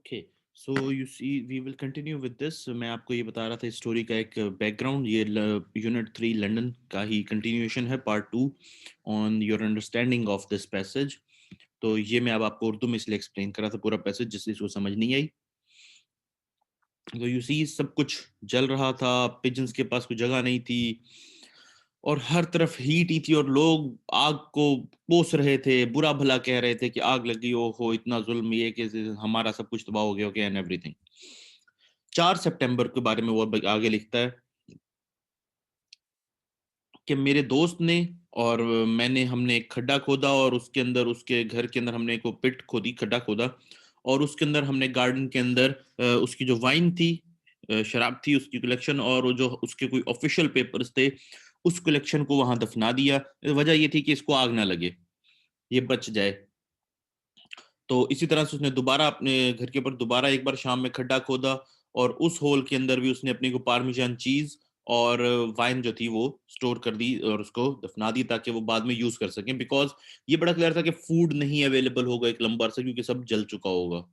Okay, so you see we will continue with this. मैं आपको ये बता रहा था स्टोरी का एक बैकग्राउंड। ये यूनिट 3 लंदन का ही कंटिन्यूएशन है, part 2 on your understanding of this passage. तो ये मैं अब आपको उर्दू में इसलिए एक्सप्लेन कर रहा था पूरा पैसेज, जिससे इसको समझ नहीं आई। तो यू सी सब कुछ जल रहा था, पिजन्स के पास कोई जगह नहीं थी और हर तरफ हीट ही थी और लोग आग को पोस रहे थे, बुरा भला कह रहे थे कि आग लगी, ओ हो इतना जुल्म, ये कि हमारा सब कुछ तबाह हो गया एंड एवरीथिंग। 4 सितंबर के बारे में वो आगे लिखता है कि मेरे दोस्त ने और मैंने हमने एक खड्डा खोदा और उसके अंदर, उसके घर के अंदर हमने एक वो पिट खोदी, खड्डा खोदा और उसके अंदर हमने गार्डन के अंदर उसकी जो वाइन थी, शराब थी, उसकी कलेक्शन और वो जो उसके कोई ऑफिशियल पेपर्स थे, उस कलेक्शन को वहां दफना दिया। वजह ये थी कि इसको आग ना लगे, ये बच जाए। तो इसी तरह से उसने दोबारा अपने घर के ऊपर दोबारा एक बार शाम में खड्डा खोदा और उस होल के अंदर भी उसने अपनी को पार्मिजान चीज और वाइन जो थी वो स्टोर कर दी और उसको दफना दी ताकि वो बाद में यूज कर सकें, बिकॉज ये बड़ा क्लियर था कि फूड नहीं अवेलेबल होगा एक लंबा अरसा, क्योंकि सब जल चुका होगा।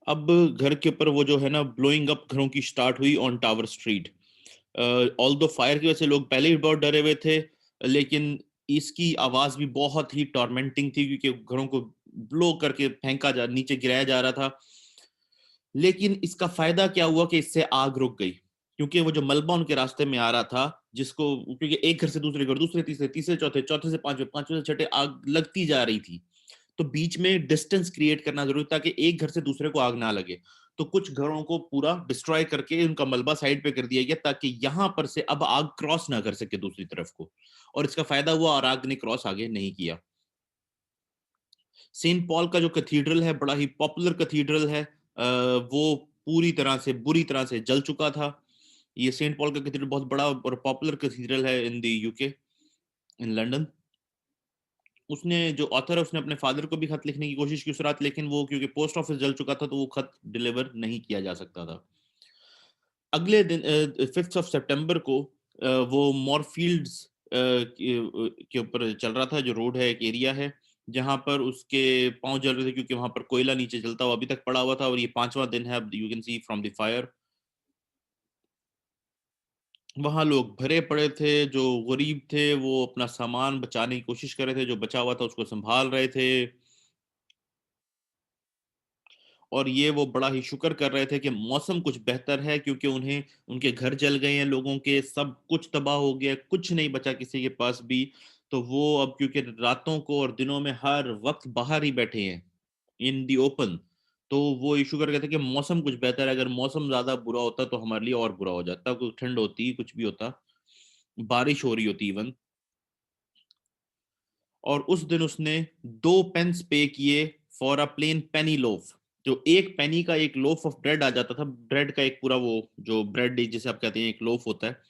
अब घर के ऊपर वो जो है ना ब्लोइंग अप घरों की स्टार्ट हुई ऑन टावर स्ट्रीट। ऑल दो फायर की वजह से लोग पहले ही बहुत डरे हुए थे, लेकिन इसकी आवाज भी बहुत ही टॉर्मेंटिंग थी क्योंकि घरों को ब्लो करके फेंका जा नीचे गिराया जा रहा था। लेकिन इसका फायदा क्या हुआ कि इससे आग रुक गई, क्योंकि वो जो मलबा उनके रास्ते में आ रहा था, जिसको क्योंकि एक घर से दूसरे घर, दूसरे तीसरे, तीसरे चौथे, चौथे से पांचवे, पांचवे से छठे आग लगती जा रही थी। तो बीच में डिस्टेंस क्रिएट करना जरूरी था कि एक घर से दूसरे को आग ना लगे। तो कुछ घरों को पूरा डिस्ट्रॉय करके उनका मलबा साइड पे कर दिया गया ताकि यहां पर से अब आग क्रॉस ना कर सके दूसरी तरफ को, और इसका फायदा हुआ और आग ने क्रॉस आगे नहीं किया। सेंट पॉल का जो कैथीड्रल है, बड़ा ही पॉपुलर कैथीड्रल है, वो पूरी तरह से बुरी तरह से जल चुका था। ये सेंट पॉल का कैथीड्रल बहुत बड़ा और पॉपुलर कैथीड्रल है in the UK, in London. उसने जो ऑथर है उसने अपने फादर को भी खत लिखने की कोशिश की उस रात, लेकिन वो क्योंकि पोस्ट ऑफिस जल चुका था तो वो खत डिलीवर नहीं किया जा सकता था। अगले दिन 5 सितंबर को वो मॉरफील्ड्स के ऊपर चल रहा था, जो रोड है, एक एरिया है जहां पर उसके पांव जल रहे थे क्योंकि वहां पर कोयला नीचे जलता हुआ अभी तक पड़ा हुआ था, और ये 5वां दिन है, अब you can see from the fire. वहां लोग भरे पड़े थे, जो गरीब थे वो अपना सामान बचाने की कोशिश कर रहे थे, जो बचा हुआ था उसको संभाल रहे थे। और ये वो बड़ा ही शुक्र कर रहे थे कि मौसम कुछ बेहतर है, क्योंकि उन्हें उनके घर जल गए हैं, लोगों के सब कुछ तबाह हो गया, कुछ नहीं बचा किसी के पास भी। तो वो अब क्योंकि रातों को और दिनों में हर वक्त बाहर ही बैठे हैं इन दी ओपन, तो वो ये शुक्र करते कि मौसम कुछ बेहतर है। अगर मौसम ज्यादा बुरा होता तो हमारे लिए और बुरा हो जाता, कुछ ठंड होती, कुछ भी होता, बारिश हो रही होती इवन। और उस दिन उसने 2 पेंस पे किए for a plain penny loaf. जो एक पेनी का एक लोफ ऑफ ब्रेड आ जाता था, ब्रेड का एक पूरा वो जो ब्रेड जिसे आप कहते हैं एक लोफ होता है,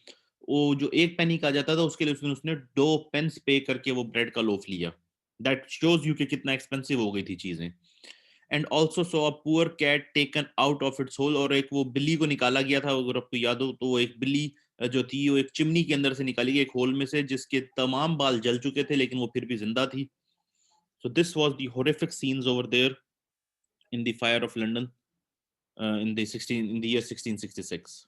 वो जो एक पेनी का आ जाता था उसके लिए उसने 2 पेंस पे करके वो ब्रेड का लोफ लिया। दैट शोज यू कि कितना एक्सपेंसिव हो गई थी चीजें। And also so a poor cat taken out of its hole, और एक वो बिल्ली को निकाला गया था, अगर आपको याद हो तो वो एक बिल्ली जो थी वो एक चिमनी के अंदर से निकाली गई, एक होल में से, जिसके तमाम बाल जल चुके थे लेकिन वो फिर भी जिंदा थी। So this was the horrific scenes over there in the fire of London in the 16 in the year 1666।